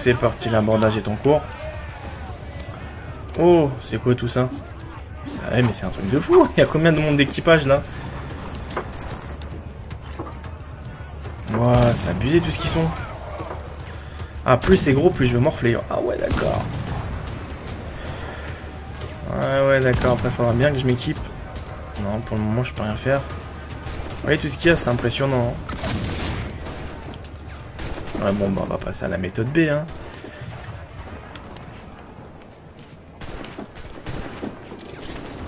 C'est parti, l'abordage est en cours. Oh, c'est quoi tout ça? Ouais, mais c'est un truc de fou. Il y a combien de monde d'équipage là? Ouah, c'est abusé tout ce qu'ils sont. Ah, plus c'est gros, plus je veux morfler. Ah ouais, d'accord. Ouais, d'accord. Après, il faudra bien que je m'équipe. Non, pour le moment, je peux rien faire. Vous voyez tout ce qu'il y a, c'est impressionnant. Ouais, bon, bah, on va passer à la méthode B, hein.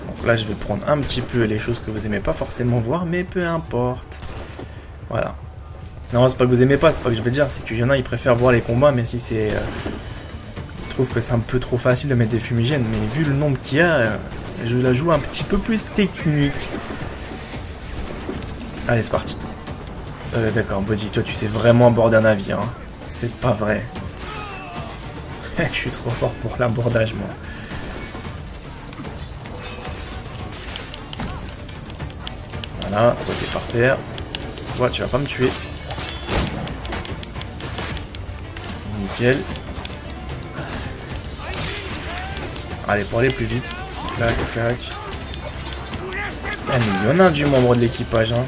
Donc là, je vais prendre un petit peu les choses que vous aimez pas forcément voir, mais peu importe. Voilà. Non, c'est pas que vous aimez pas, c'est pas que je veux dire, c'est qu'il y en a, ils préfèrent voir les combats, mais si c'est... je trouve que c'est un peu trop facile de mettre des fumigènes, mais vu le nombre qu'il y a, je la joue un petit peu plus technique. Allez, c'est parti. D'accord, Bodhi, toi tu sais vraiment aborder un navire, hein. C'est pas vrai. Je suis trop fort pour l'abordage, moi. Voilà, toi t'es par terre. Toi, tu vas pas me tuer. Nickel. Allez, pour aller plus vite. Clac, clac. Ah, mais il y en a du membre de l'équipage, hein.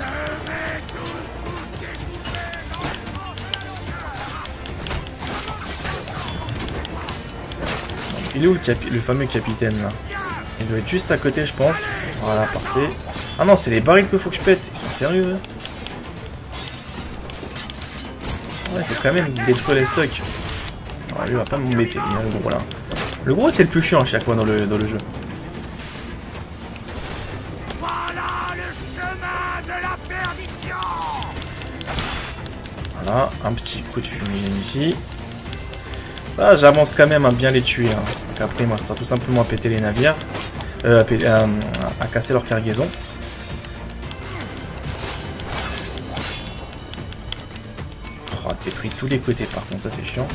Il est où le fameux capitaine, là? Il doit être juste à côté, je pense. Voilà, parfait. Ah non, c'est les barils qu'il faut que je pète. Ils sont sérieux, eux. Ouais, il faut quand même détruire les stocks. Alors, lui, il va pas me mettre, le gros, là. Le gros, c'est le plus chiant à chaque fois dans le jeu. Voilà le chemin de la perdition. Voilà, un petit coup de fumigène ici. Là, j'avance quand même à bien les tuer. Hein. Donc après, il me reste tout simplement à péter les navires. À casser leur cargaison. Oh, t'es pris de tous les côtés, par contre, ça c'est chiant.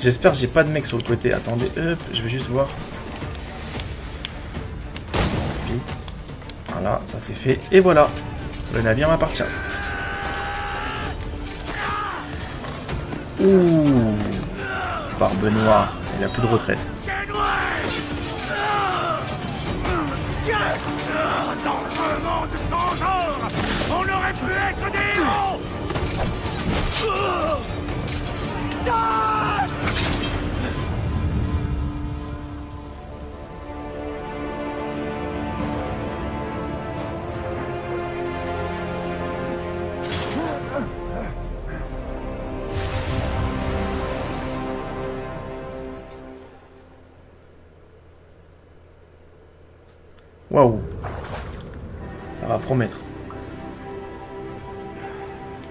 J'espère que j'ai pas de mecs sur le côté. Attendez, hop, je vais juste voir. Vite. Voilà, ça c'est fait. Et voilà, le navire m'appartient. Ouh, Barbe Noire, il n'y a plus de retraite. Dans un monde sans genre, on aurait pu être des héros. Waouh, ça va promettre.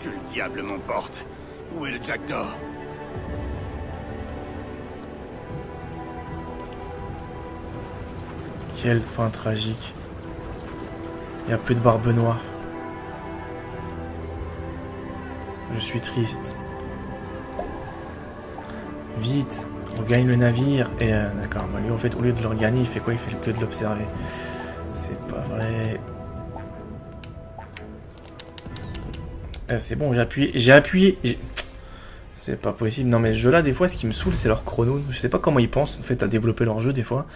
Que le diable m'emporte. Où est le Jackdaw? Quelle fin tragique. Il n'y a plus de Barbe Noire. Je suis triste. Vite, on gagne le navire. Et d'accord, bah lui en fait, au lieu de le regagner, il fait quoi? Il fait que de l'observer. C'est pas vrai. C'est bon, j'ai appuyé. C'est pas possible. Non mais ce jeu là, des fois, ce qui me saoule, c'est leur chrono. Je sais pas comment ils pensent en fait à développer leur jeu des fois.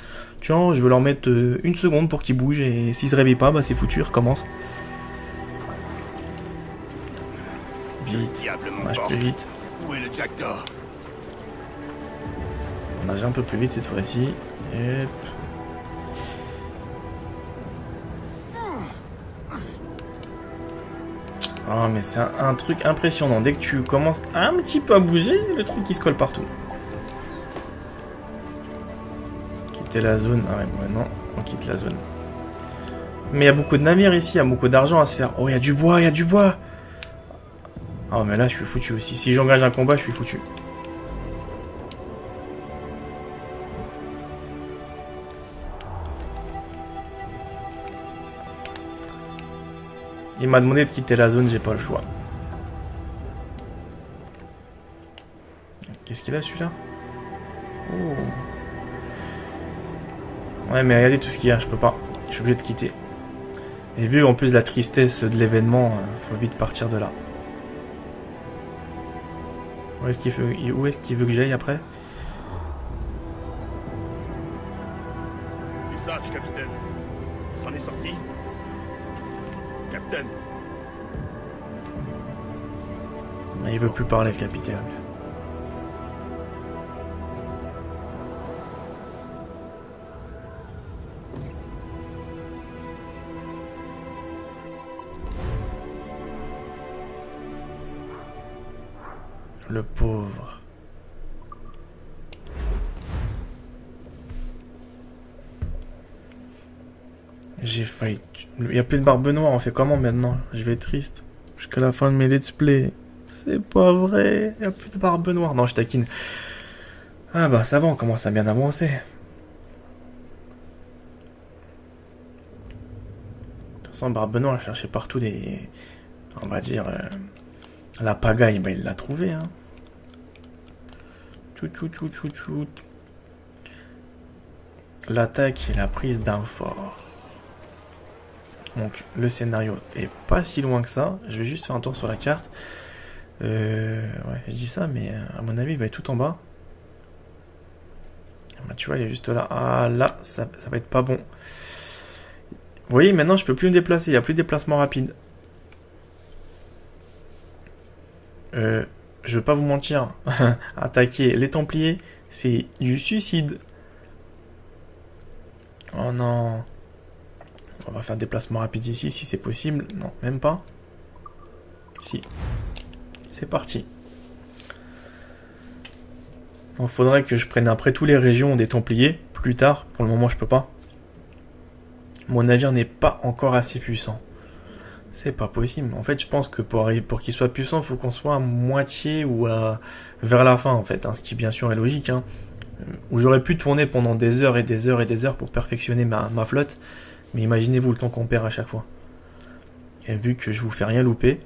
Tiens, je veux leur mettre une seconde pour qu'ils bougent et s'ils se réveillent pas, bah c'est foutu, ils recommencent. Vite, on nage plus vite. Où est le Jackdaw? On nage un peu plus vite cette fois-ci. Hop. Oh mais c'est un truc impressionnant. Dès que tu commences un petit peu à bouger, le truc qui se colle partout. Quitter la zone. Ah ouais, bon non, on quitte la zone. Mais il y a beaucoup de navires ici, il y a beaucoup d'argent à se faire. Oh, il y a du bois, il y a du bois. Oh mais là je suis foutu aussi. Si j'engage un combat, je suis foutu. Il m'a demandé de quitter la zone, j'ai pas le choix. Qu'est-ce qu'il a celui-là? Oh. Ouais mais regardez tout ce qu'il y a, je peux pas. Je suis obligé de quitter. Et vu en plus la tristesse de l'événement, faut vite partir de là. Où est-ce qu'il veut que j'aille après? Du sage, capitaine. On s'en est sorti. Capitaine. Il veut plus parler, le capitaine. Le pauvre. J'ai failli... Il n'y a plus de barbe noire, on fait comment maintenant? Je vais être triste. Jusqu'à la fin de mes let's play. C'est pas vrai, il n'y a plus de barbe noire. Non, je taquine. Ah bah ça va, on commence à bien avancer. De toute façon, barbe noire, elle cherchait partout des... On va dire... La pagaille, bah il l'a trouvé, hein. Tchout. L'attaque et la prise d'un fort. Donc le scénario est pas si loin que ça. Je vais juste faire un tour sur la carte. Ouais, je dis ça, mais à mon avis, il va être tout en bas. Bah, tu vois, il est juste là. Ah là, ça va être pas bon. Vous voyez, maintenant, je peux plus me déplacer. Il n'y a plus de déplacement rapide. Je veux pas vous mentir. Attaquer les Templiers, c'est du suicide. Oh non. On va faire déplacement rapide ici, si c'est possible. Non, même pas. Si. C'est parti. Il faudrait que je prenne après toutes les régions des Templiers. Plus tard. Pour le moment, je peux pas. Mon navire n'est pas encore assez puissant. C'est pas possible. En fait, je pense que pour qu'il soit puissant, il faut qu'on soit à moitié ou vers la fin, en fait. Hein, ce qui, bien sûr, est logique. Hein, où j'aurais pu tourner pendant des heures et des heures et des heures pour perfectionner ma flotte. Mais imaginez-vous le temps qu'on perd à chaque fois. Et vu que je vous fais rien louper,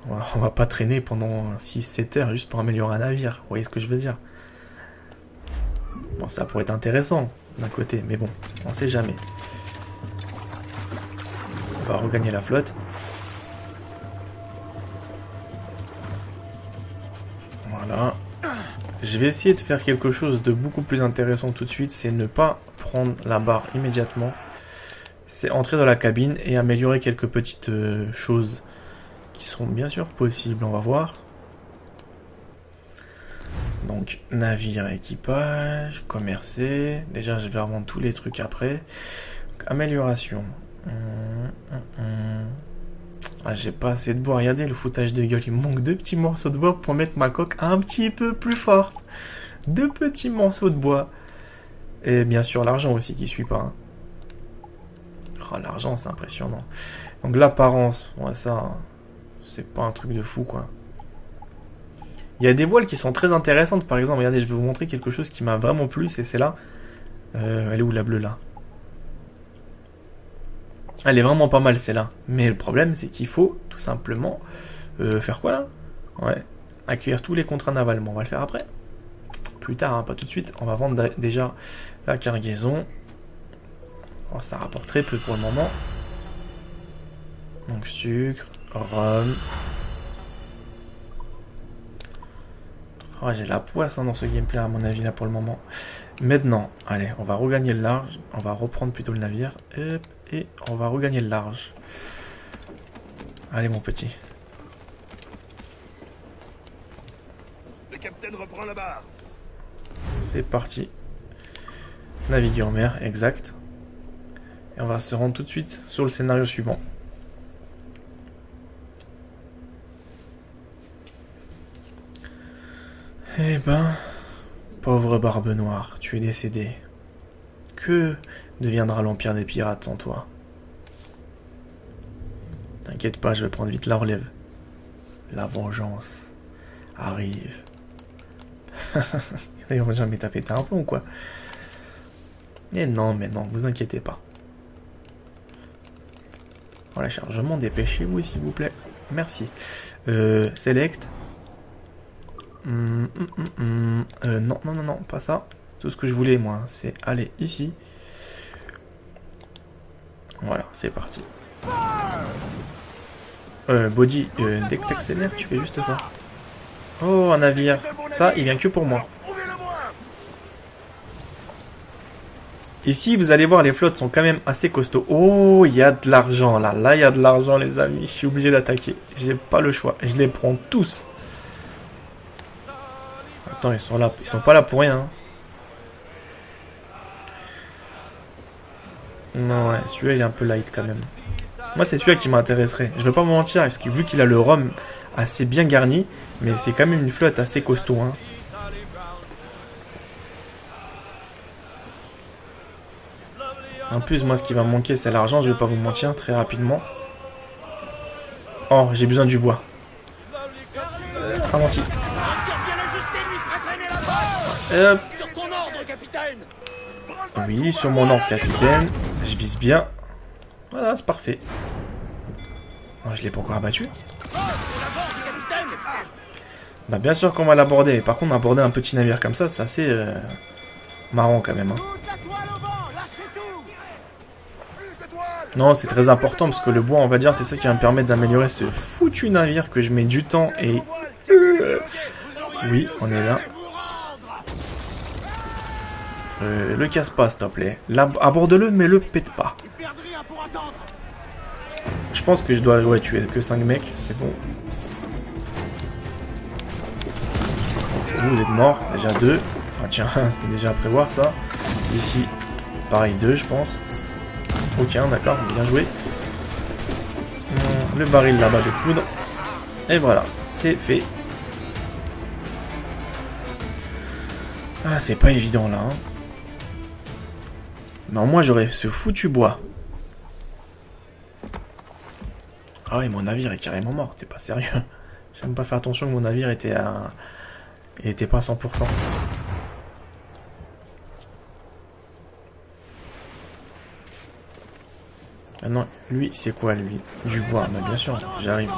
on va pas traîner pendant 6-7 heures juste pour améliorer un navire. Vous voyez ce que je veux dire? Bon, ça pourrait être intéressant d'un côté, mais bon, on sait jamais. On va regagner la flotte. Voilà. Je vais essayer de faire quelque chose de beaucoup plus intéressant tout de suite, c'est ne pas prendre la barre immédiatement. C'est entrer dans la cabine et améliorer quelques petites choses qui seront bien sûr possibles, on va voir. Donc, navire, équipage, commercer. Déjà, je vais revendre tous les trucs après. Donc, amélioration. Ah, j'ai pas assez de bois. Regardez le foutage de gueule. Il me manque 2 petits morceaux de bois pour mettre ma coque un petit peu plus forte. 2 petits morceaux de bois. Et bien sûr, l'argent aussi qui suit pas. Hein. Oh, l'argent, c'est impressionnant. Donc, l'apparence. Ouais, ça, c'est pas un truc de fou, quoi. Il y a des voiles qui sont très intéressantes. Par exemple, regardez, je vais vous montrer quelque chose qui m'a vraiment plu. C'est celle-là. Elle est où, la bleue, là? Elle est vraiment pas mal, celle-là. Mais le problème, c'est qu'il faut tout simplement faire quoi, là? Ouais. Accueillir tous les contrats navals. Bon, on va le faire après. Plus tard, hein, pas tout de suite. On va vendre déjà la cargaison. Oh, ça rapporte très peu pour le moment. Donc, sucre, rhum. Oh, j'ai de la poisse hein, dans ce gameplay à mon avis là pour le moment. Maintenant, allez, on va regagner le large. On va reprendre plutôt le navire. Hop, et on va regagner le large. Allez mon petit. Le capitaine reprend la barre. C'est parti. Naviguer en mer, exact. Et on va se rendre tout de suite sur le scénario suivant. Eh ben, pauvre Barbe Noire, tu es décédé. Que deviendra l'Empire des Pirates sans toi? T'inquiète pas, je vais prendre vite la relève. La vengeance arrive. D'ailleurs, jamais t'as pété un plomb ou quoi? Mais non, vous inquiétez pas. Voilà, chargement, dépêchez-vous s'il vous plaît. Merci. Select. Non, pas ça. Tout ce que je voulais, moi, c'est aller ici. Voilà, c'est parti. Body, dès que t'accélères, tu fais juste ça. Oh, un navire. Ça, il vient que pour moi. Ici, vous allez voir, les flottes sont quand même assez costauds. Oh, il y a de l'argent là. Là, il y a de l'argent, les amis. Je suis obligé d'attaquer. J'ai pas le choix. Je les prends tous. Attends, ils sont là. Ils sont pas là pour rien. Hein. Non, ouais, celui-là, il est un peu light quand même. Moi, c'est celui-là qui m'intéresserait. Je vais pas me mentir, parce que vu qu'il a le rhum assez bien garni, mais c'est quand même une flotte assez costaud. Hein. En plus, moi, ce qui va me manquer, c'est l'argent. Je vais pas vous mentir, très rapidement. Oh, j'ai besoin du bois. Ralenti. Oui, sur mon ordre, capitaine. Je vise bien. Voilà, c'est parfait. Non, je l'ai pas encore abattu. Bah, bien sûr qu'on va l'aborder. Par contre, aborder un petit navire comme ça, c'est assez marrant quand même. Hein. Non, c'est très important parce que le bois, on va dire, c'est ça qui va me permettre d'améliorer ce foutu navire que je mets du temps et... Oui, on est là. Le casse pas, s'il te plaît. Aborde-le, mais le pète pas. Je pense que je dois tuer que 5 mecs, c'est bon. Vous êtes morts, déjà 2. Ah tiens, c'était déjà à prévoir ça. Ici, pareil 2, je pense. Ok, d'accord, bien joué. Le baril là-bas de poudre. Et voilà, c'est fait. Ah, c'est pas évident là. Hein. Non, moi j'aurais ce foutu bois. Ah oui, mon navire est carrément mort, t'es pas sérieux. J'ai même pas fait attention que mon navire était à... Il était pas à 100%. Maintenant, lui, c'est quoi lui? Du bois, bah, bien sûr, j'arrive.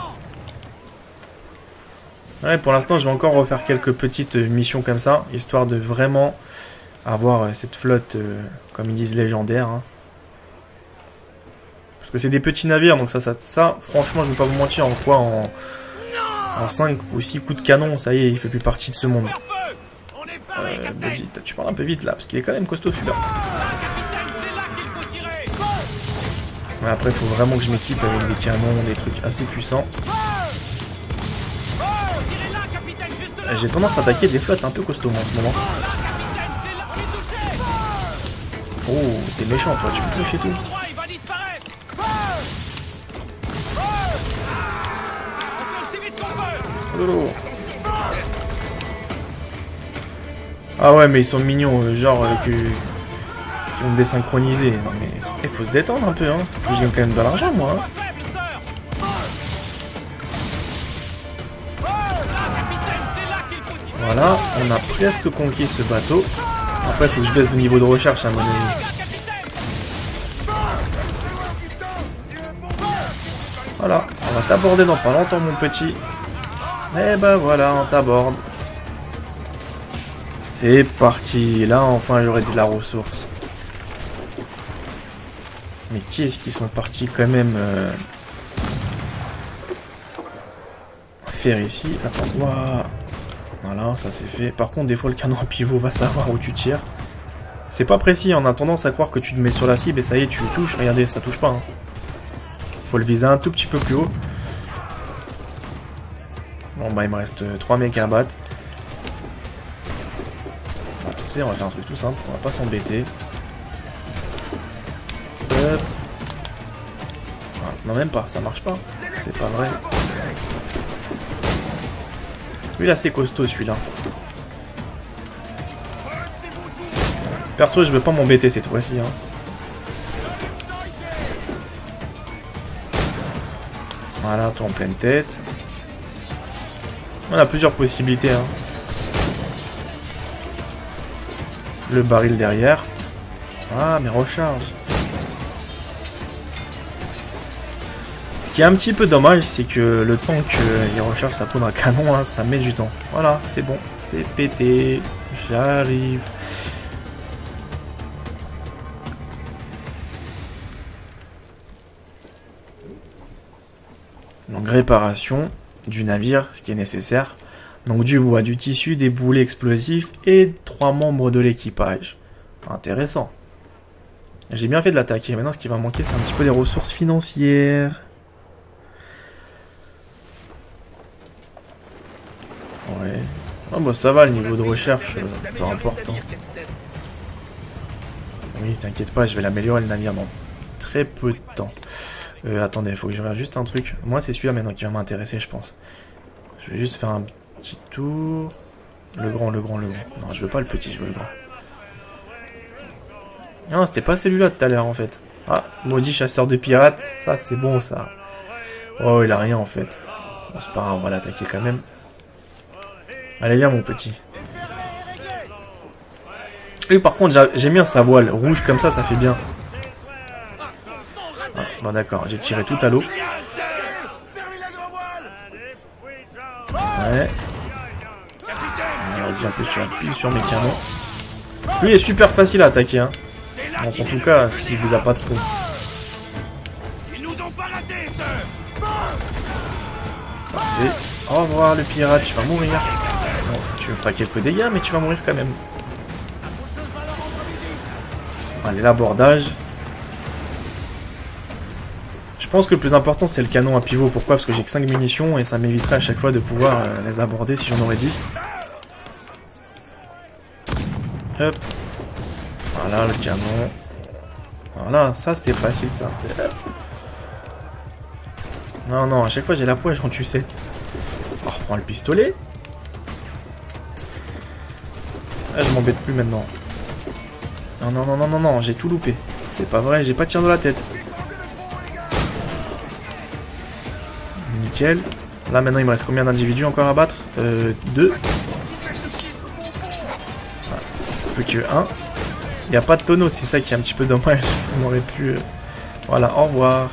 Ouais, pour l'instant, je vais encore refaire quelques petites missions comme ça, histoire de vraiment avoir cette flotte, comme ils disent, légendaire. Hein. Parce que c'est des petits navires, donc ça, franchement, je vais pas vous mentir, en 5 ou 6 coups de canon, ça y est, il fait plus partie de ce monde. Vas-y, tu parles un peu vite là, parce qu'il est quand même costaud celui-là. Ouais, après, il faut vraiment que je m'équipe avec des canons, des trucs assez puissants. J'ai tendance à attaquer des flottes un peu costauds en ce moment. Oh, t'es méchant toi, tu me touches et tout. Oh lolo. Ah ouais, mais ils sont mignons, genre qui vont me désynchroniser. Non mais il faut se détendre un peu, hein. Faut que je gagne quand même de l'argent moi. Hein. Voilà, on a presque conquis ce bateau. Après, il faut que je baisse le niveau de recherche à mon avis. Voilà, on va t'aborder dans pas longtemps, mon petit. Et ben voilà, on t'aborde. C'est parti. Là, enfin, j'aurai de la ressource. Mais qui est-ce qui sont partis quand même faire ici? Attends, waouh. Voilà, ça c'est fait. Par contre, des fois, le canon à pivot va savoir où tu tires. C'est pas précis, on a tendance à croire que tu te mets sur la cible et ça y est, tu touches. Regardez, ça touche pas. Hein. Faut le viser un tout petit peu plus haut. Bon, bah, il me reste 3 mecs à abattre. Bon, tu sais, on va faire un truc tout simple, on va pas s'embêter. Non, même pas, ça marche pas. C'est pas vrai. Lui là c'est costaud celui-là. Perso je veux pas m'embêter cette fois-ci. Hein. Voilà, toi en pleine tête. On a plusieurs possibilités. Hein. Le baril derrière. Ah mais recharge. Ce qui est un petit peu dommage, c'est que le temps qu'il recharge sa poudre à canon, hein, ça met du temps. Voilà, c'est bon, c'est pété, j'arrive. Donc réparation du navire, ce qui est nécessaire. Donc du bois, du tissu, des boulets explosifs et 3 membres de l'équipage. Intéressant. J'ai bien fait de l'attaquer. Maintenant, ce qui va manquer, c'est un petit peu les ressources financières. Ouais. Ah bah ça va, le niveau de recherche, peu important. Oui, t'inquiète pas, je vais l'améliorer le navire dans très peu de temps. Attendez, il faut que je regarde juste un truc. Moi, c'est celui-là maintenant qui va m'intéresser, je pense. Je vais juste faire un petit tour. Le grand. Non, je veux pas le petit, je veux le grand. Non, c'était pas celui-là tout à l'heure, en fait. Ah, maudit chasseur de pirates. Ça, c'est bon, ça. Oh, il a rien, en fait. Bon, c'est pas grave, on va l'attaquer quand même. Allez, viens, mon petit. Lui, par contre, j'aime bien sa voile. Rouge comme ça fait bien. Ah, bon, d'accord, j'ai tiré tout à l'eau. Ouais. Vas-y, un peu, tu appuies sur mes canons. Lui est super facile à attaquer, hein. Donc, en tout cas, s'il vous a pas trop. Parfait. Au revoir, le pirate, tu vas mourir. Bon, tu me feras quelques dégâts, mais tu vas mourir quand même. Allez, l'abordage. Je pense que le plus important, c'est le canon à pivot. Pourquoi? Parce que j'ai que 5 munitions et ça m'éviterait à chaque fois de pouvoir les aborder si j'en aurais 10. Hop. Voilà, le canon. Voilà, ça c'était facile, ça. Non, à chaque fois j'ai la poêle, j'en tue 7. On reprend le pistolet. Ah, je m'embête plus maintenant. Non, j'ai tout loupé. C'est pas vrai, j'ai pas de tir dans la tête. Nickel. Là maintenant il me reste combien d'individus encore à battre? 2. Ah, plus que 1. Il n'y a pas de tonneau, c'est ça qui est un petit peu dommage. On aurait pu... Voilà, au revoir.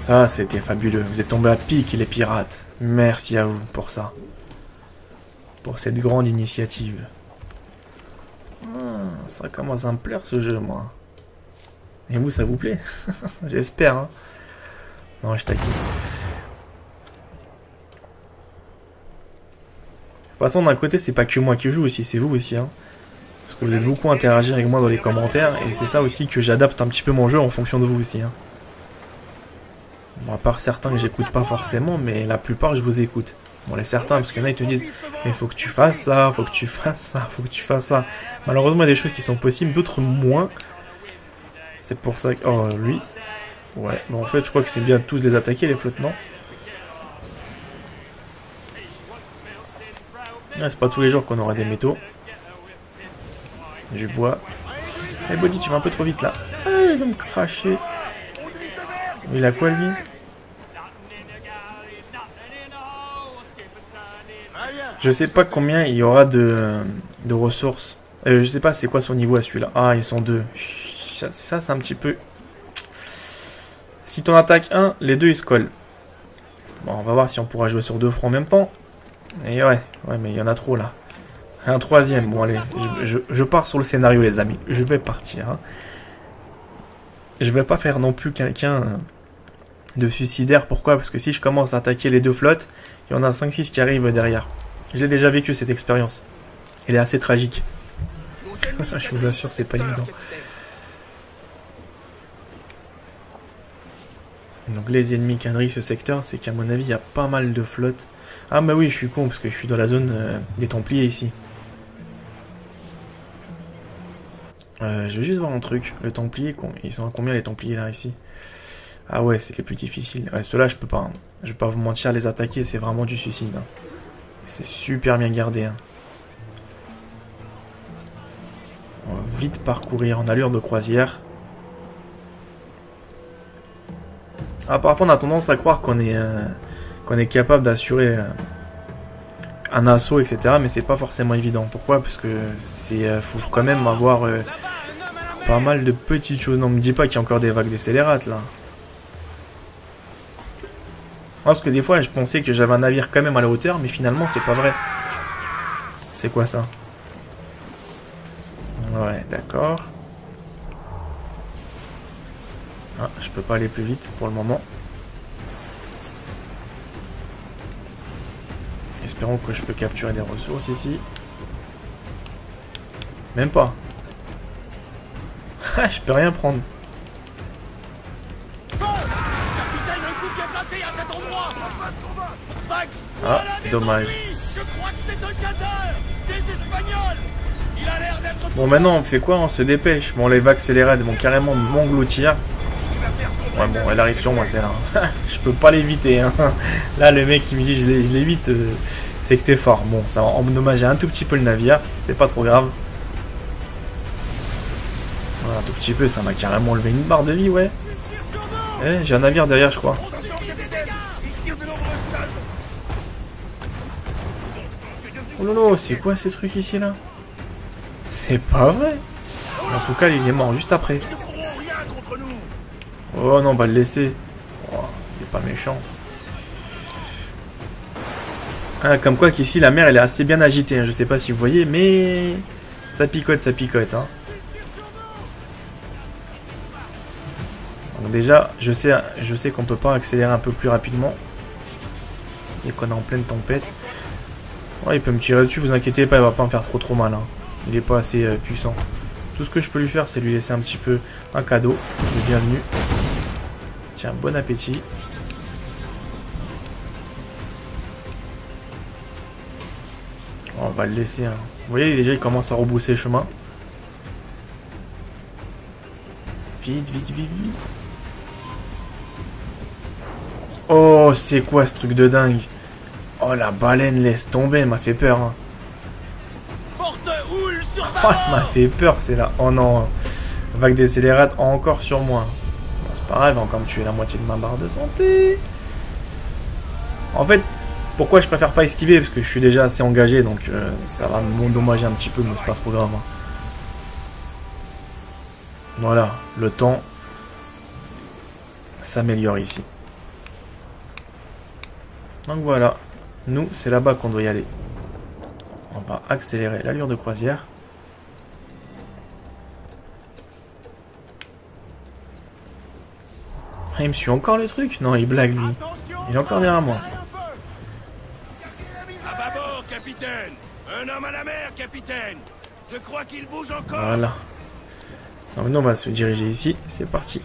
Ça, c'était fabuleux. Vous êtes tombé à pic, les pirates. Merci à vous pour ça. Pour cette grande initiative. Ça commence à me plaire ce jeu, moi. Et vous, ça vous plaît? J'espère, hein. Non, je taquine. De toute façon, d'un côté, c'est pas que moi qui joue aussi, c'est vous aussi, hein. Parce que vous êtes beaucoup à interagir avec moi dans les commentaires, et c'est ça aussi que j'adapte un petit peu mon jeu en fonction de vous aussi, hein. Bon, à part certains que j'écoute pas forcément, mais la plupart, je vous écoute. Bon, les certains, parce qu'il y en a, ils te disent « Mais faut que tu fasses ça, faut que tu fasses ça, faut que tu fasses ça. » Malheureusement, il y a des choses qui sont possibles, d'autres moins. C'est pour ça que... Oh, lui. Ouais, bon, en fait, je crois que c'est bien de tous les attaquer, les flottes, non? Ah, c'est pas tous les jours qu'on aura des métaux. Du bois. Eh, Body, tu vas un peu trop vite, là. Ah, il va me cracher. Il a quoi, lui? Je sais pas combien il y aura de ressources. Je sais pas c'est quoi son niveau à celui-là. Ah, ils sont 2. Ça c'est un petit peu... Si t'en attaques un, les deux ils se collent. Bon, on va voir si on pourra jouer sur 2 fronts en même temps. Et ouais, mais il y en a trop là. Un troisième, bon allez, je pars sur le scénario les amis. Je vais partir. Hein. Je vais pas faire non plus quelqu'un de suicidaire. Pourquoi? Parce que si je commence à attaquer les 2 flottes, il y en a 5-6 qui arrivent derrière. J'ai déjà vécu cette expérience. Elle est assez tragique. Je vous assure, c'est pas évident. Donc les ennemis qu'ennerie ce secteur, c'est qu'à mon avis, il y a pas mal de flottes. Ah bah oui, je suis con, parce que je suis dans la zone des Templiers ici. Je vais juste voir un truc. Le Templier, ils sont à combien les Templiers là, ici? Ah ouais, c'est les plus difficiles. Ouais, ceux-là, je peux pas. Hein. Je vais pas vous mentir, les attaquer, c'est vraiment du suicide. Hein. C'est super bien gardé. Hein. On va vite parcourir en allure de croisière. Ah, parfois, on a tendance à croire qu'on est capable d'assurer un assaut, etc. Mais c'est pas forcément évident. Pourquoi? Parce que faut quand même avoir pas mal de petites choses. Non, me dis pas qu'il y a encore des vagues décélérates là. Parce que des fois, je pensais que j'avais un navire quand même à la hauteur, mais finalement, c'est pas vrai. C'est quoi ça? Ouais, d'accord. Ah, je peux pas aller plus vite pour le moment. espérons que je peux capturer des ressources ici. Même pas. Je peux rien prendre. Capitaine, un coup bien placé à cet endroit. Vax, Ah, voilà des dommage. ennemis. Je crois que c'est un casseur. Des Espagnols. Il a l'air d'être... Bon, maintenant, on fait quoi? On se dépêche. Bon, les vagues scélérades vont carrément m'engloutir. Ouais, bon, elle arrive sur moi, celle-là. Je peux pas l'éviter. Hein. Là, le mec qui me dit je l'évite, c'est que t'es fort. Bon, ça va endommager un tout petit peu le navire. C'est pas trop grave. Voilà, un tout petit peu, ça m'a carrément enlevé une barre de vie, ouais. Eh, j'ai un navire derrière, je crois. Oh lolo, c'est quoi ces trucs ici, là? C'est pas vrai. En tout cas, il est mort juste après. Oh non, on va le laisser. Oh, il est pas méchant. Ah, comme quoi qu'ici, la mer, elle est assez bien agitée. Hein. Je sais pas si vous voyez, mais ça picote, ça picote. Hein. Donc déjà, je sais qu'on peut pas accélérer un peu plus rapidement. Et qu'on est en pleine tempête. Ouais, il peut me tirer dessus, vous inquiétez pas, il va pas me faire trop mal. Hein. Il est pas assez puissant. Tout ce que je peux lui faire, c'est lui laisser un petit peu un cadeau de bienvenue. Tiens, bon appétit. On va le laisser. Hein. Vous voyez, déjà, il commence à rebrousser le chemin. Vite, vite, vite, vite. Oh, c'est quoi ce truc de dingue? Oh, la baleine, laisse tomber, elle m'a fait peur. Hein. Oh, elle m'a fait peur, c'est là. Oh non. Vague décélérate encore sur moi. Bon, c'est pas grave, elle va encore me tuer la moitié de ma barre de santé. En fait, pourquoi je préfère pas esquiver? Parce que je suis déjà assez engagé, donc ça va m'endommager un petit peu, mais c'est pas trop grave. Hein. Voilà, le temps s'améliore ici. Donc voilà, nous, c'est là-bas qu'on doit y aller. On va accélérer l'allure de croisière. Ah, il me suit encore le truc? Non, il blague lui. Il est encore derrière moi. À bâbord, capitaine. Un homme à la mer, capitaine. Je crois qu'il bouge encore. Voilà. Donc nous, on va se diriger ici. C'est parti.